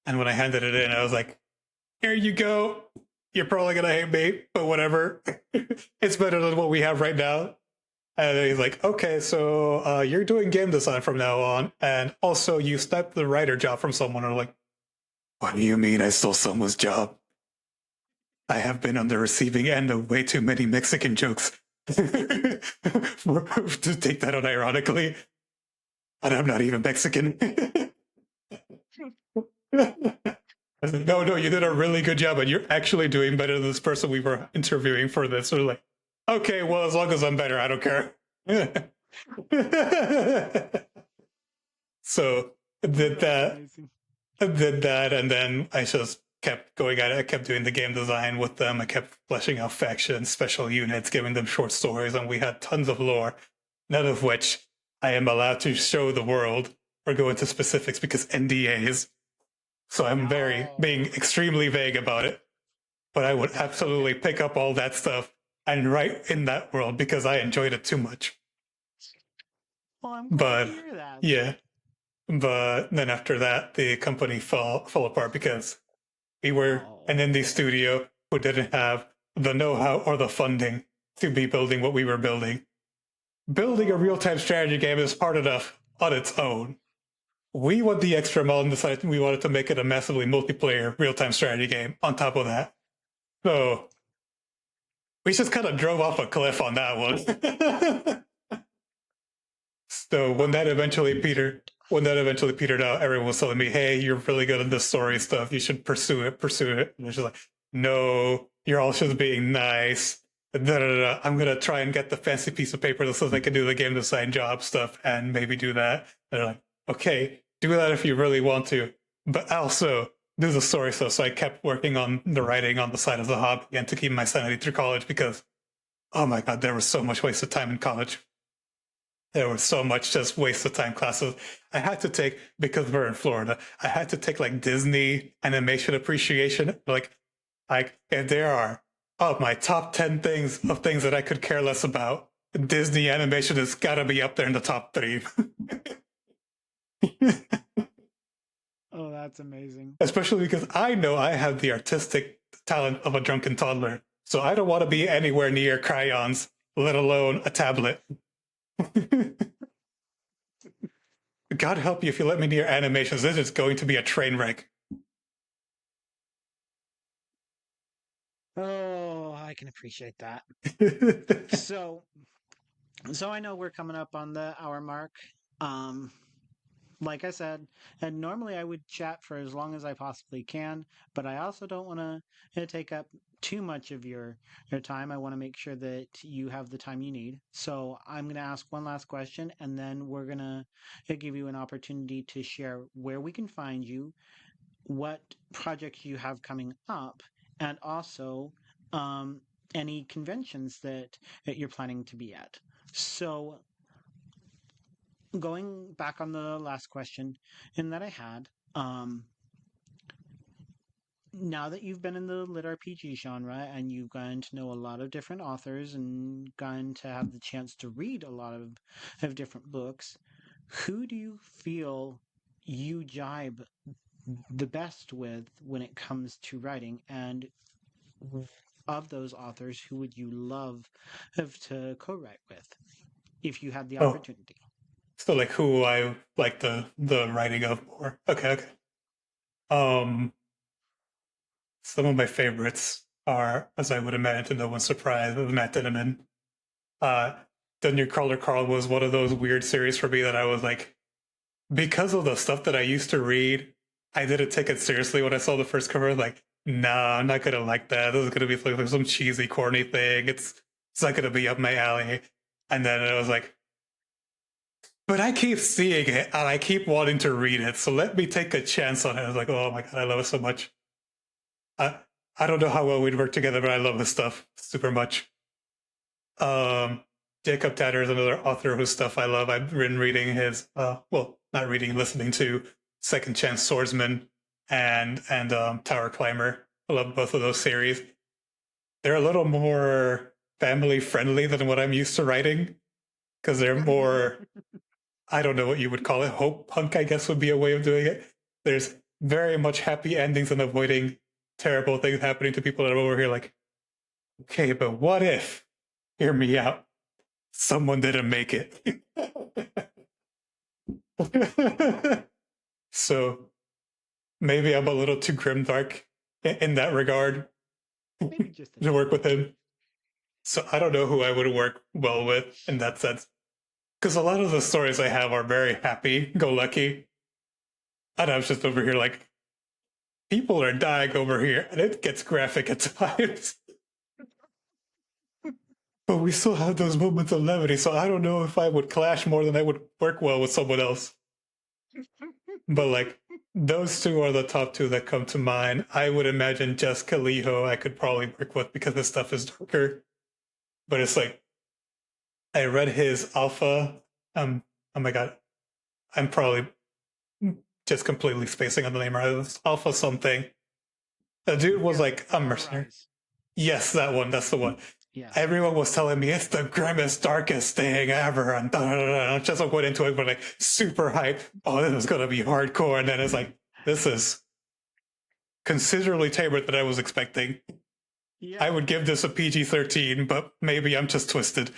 And when I handed it in, I was like, here you go. You're probably going to hate me, but whatever. It's better than what we have right now. And he's like, okay, so you're doing game design from now on. And also, you sniped the writer job from someone. And I'm like, what do you mean I stole someone's job? I have been on the receiving end of way too many Mexican jokes to take that on ironically. And I'm not even Mexican. I said, no, you did a really good job, and you're actually doing better than this person we were interviewing for this. So like, okay, well, as long as I'm better, I don't care. So did that, and then I just kept going at it. I kept doing the game design with them. I kept fleshing out factions, special units, giving them short stories, and we had tons of lore, none of which I am allowed to show the world or go into specifics because NDAs. So I'm being extremely vague about it. But I would absolutely pick up all that stuff and write in that world because I enjoyed it too much. Well, I'm glad to hear that. Yeah. But then after that, the company fell apart because we were an indie studio who didn't have the know-how or the funding to be building what we were building. Building a real-time strategy game is hard enough on its own. We went the extra mile and decided we wanted to make it a massively multiplayer real-time strategy game on top of that. So we just kind of drove off a cliff on that one. So when that eventually petered out, everyone was telling me, hey, you're really good at this story stuff. You should pursue it. And I was just like, no, you're all just being nice. I'm going to try and get the fancy piece of paper that says I can do the game design job stuff and maybe do that. And they're like, okay, do that if you really want to, but also do the story stuff. So I kept working on the writing on the side of the hobby and to keep my sanity through college because, oh my God, there was so much wasted time in college. There was so much just wasted time classes I had to take because we're in Florida. I had to take like Disney animation appreciation. And there are of my top 10 things of things that I could care less about. Disney animation has got to be up there in the top 3. Oh, that's amazing. Especially because I know I have the artistic talent of a drunken toddler. So I don't want to be anywhere near crayons, let alone a tablet. God help you if you let me near animations. This is going to be a train wreck. Oh, I can appreciate that. So I know we're coming up on the hour mark. Like I said, and normally I would chat for as long as I possibly can, but I also don't want to take up too much of your time. I want to make sure that you have the time you need. So I'm going to ask one last question, and then we're going to give you an opportunity to share where we can find you, what projects you have coming up, and also any conventions that you're planning to be at. So going back on the last question in that I had, now that you've been in the lit RPG genre and you've gotten to know a lot of different authors and gotten to have the chance to read a lot of different books, who do you feel you jibe the best with when it comes to writing? And of those authors, who would you love to co-write with if you had the opportunity? So like who I like the writing of more. Okay. Some of my favorites are, as I would imagine to no one's surprise, Matt Dinniman. Dungeon Crawler Carl was one of those weird series for me that I was like, because of the stuff that I used to read, I didn't take it seriously when I saw the first cover. Like, nah, I'm not gonna like that. This is gonna be like some cheesy, corny thing. It's not gonna be up my alley. And then I was like, but I keep seeing it and I keep wanting to read it, so let me take a chance on it. I was like, oh my God, I love it so much. I don't know how well we'd work together, but I love this stuff super much. Jacob Tatter is another author whose stuff I love. I've been reading his, well, not reading, listening to Second Chance Swordsman and Tower Climber. I love both of those series. They're a little more family friendly than what I'm used to writing because they're more, I don't know what you would call it, hope punk, I guess would be a way of doing it. There's very much happy endings and avoiding terrible things happening to people that are over here. Like, okay, but what if? Hear me out. Someone didn't make it. So maybe I'm a little too grimdark in that regard Maybe just a to work tad. with him. So I don't know who I would work well with in that sense. Because a lot of the stories I have are very happy go lucky. And I was just over here like, people are dying over here, and it gets graphic at times. But we still have those moments of levity, so I don't know if I would clash more than I would work well with someone else. But like, those two are the top two that come to mind. I would imagine Jessica Leho I could probably work with because this stuff is darker. But it's like, I read his alpha. Oh my god, I'm probably just completely spacing on the name. Right? Alpha something. The dude was like a mercenary. Rise. Yes, that one. That's the one. Yes. Everyone was telling me it's the grimmest, darkest thing ever, and I just went into it, but like super hype. Oh, this is gonna be hardcore, and then it's like this is considerably tamer than I was expecting. Yeah. I would give this a PG-13, but maybe I'm just twisted.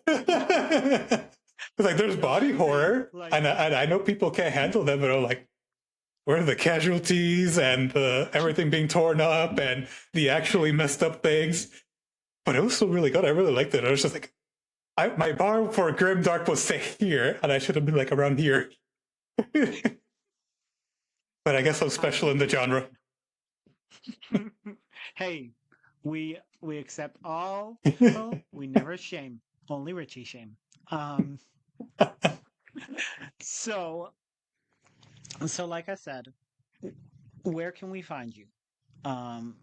It's like there's body horror, Like, and I know people can't handle them, but I'm like, where are the casualties and everything being torn up and the actually messed up things? But it was still really good. I really liked it. I was just like, my bar for grim dark was say here, and I should have been like around here. But I guess I'm special in the genre. hey, we accept all people. We never shame. Only Richie shame. Um, so like I said, where can we find you? Um,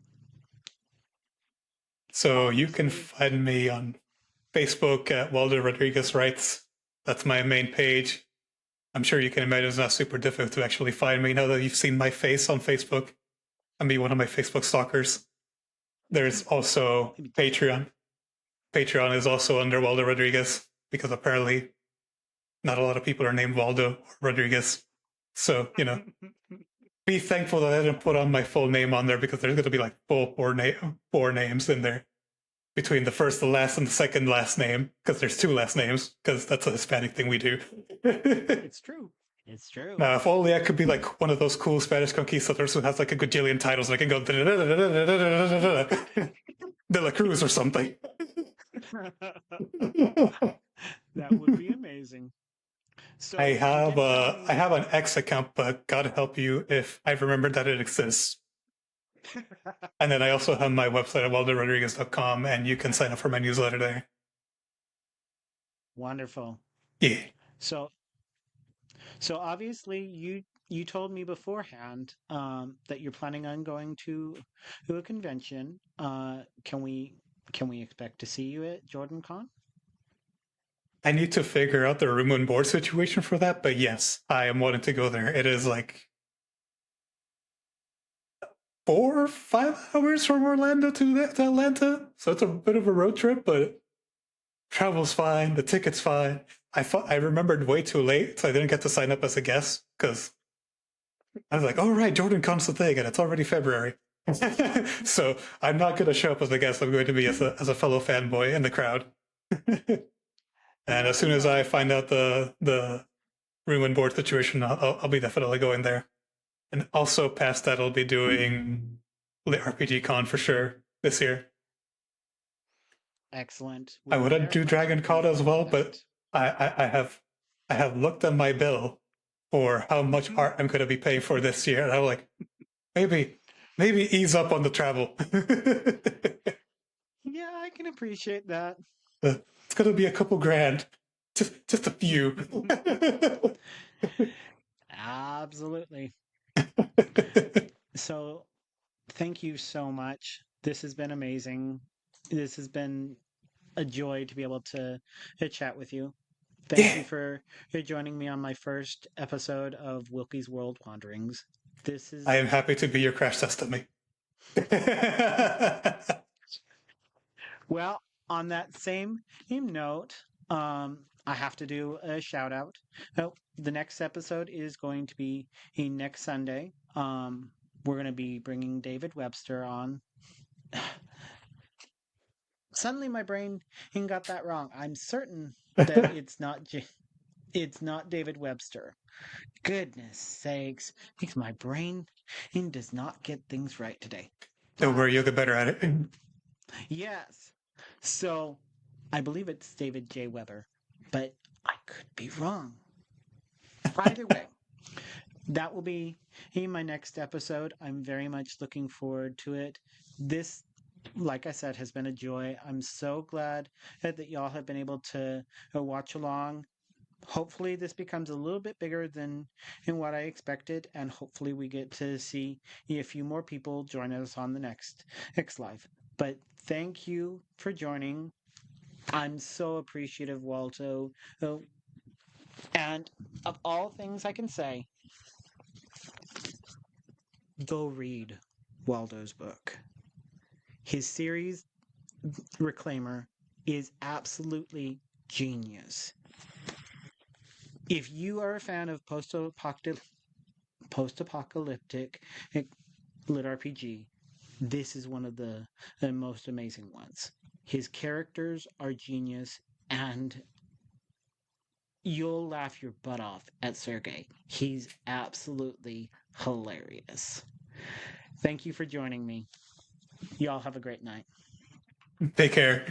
So you can obviously, find me on Facebook at Waldo Rodriguez Writes. That's my main page. I'm sure you can imagine it's not super difficult to actually find me now that you've seen my face on Facebook and be one of my Facebook stalkers. There's also maybe Patreon. Patreon is also under Waldo Rodriguez because apparently not a lot of people are named Waldo or Rodriguez. So, be thankful that I didn't put on my full name on there because there's going to be like four names in there between the first, the last, and the second last name because there's two last names because that's a Hispanic thing we do. it's true. It's true. Now, if only I could be like one of those cool Spanish conquistadors who has like a gajillion titles and I can go De La Cruz or something. That would be amazing. So I you have did tell me. I have an X account, but God help you if I've remembered that it exists. And then I also have my website at waldorodriguez.com, and you can sign up for my newsletter there. Wonderful. Yeah. So obviously you told me beforehand that you're planning on going to a convention. Can we expect to see you at Jordan Con? I need to figure out the room and board situation for that, but yes, I am wanting to go there. It is like 4 or 5 hours from Orlando to Atlanta, so it's a bit of a road trip, but travel's fine, the ticket's fine. I remembered way too late, so I didn't get to sign up as a guest because I was like, "Oh right, Jordan comes the thing, and it's already February." So I'm not going to show up as a guest. I'm going to be as a fellow fanboy in the crowd. And as Well, soon as I find out the room and board situation, I'll be definitely going there. And also past that, I'll be doing Lit RPG Con for sure this year. excellent. I We're would do very much Dragon looking Con as forward to well, but that. I have looked at my bill for how much art I'm going to be paying for this year, and I'm like, maybe ease up on the travel. Yeah, I can appreciate that. It's going to be a couple grand, just a few. Absolutely. So, thank you so much. This has been amazing. This has been a joy to be able to chat with you. Thank you Yeah, for joining me on my first episode of Wilkie's World Wanderings. This I is am happy to be your crash test dummy. well, on that same note, I have to do a shout out. Oh, the next episode is going to be next Sunday. We're going to be bringing David Webster on. Suddenly, my brain got that wrong. I'm certain that it's not David Webster. Goodness sakes, because my brain does not get things right today. Don't worry, But you'll get better at it. yes, so I believe it's David J. Weber, but I could be wrong. Either way, that will be in my next episode. I'm very much looking forward to it. This, like I said, has been a joy. I'm so glad that y'all have been able to watch along. Hopefully, this becomes a little bit bigger than in what I expected, and hopefully, we get to see a few more people join us on the next X Live. But thank you for joining. I'm so appreciative, Waldo. Oh, and of all things I can say, go read Waldo's book. His series, Reclaimer, is absolutely genius. If you are a fan of post-apocalyptic lit RPG, this is one of the most amazing ones. His characters are genius, and you'll laugh your butt off at Sergey. He's absolutely hilarious. Thank you for joining me. Y'all have a great night. Take care.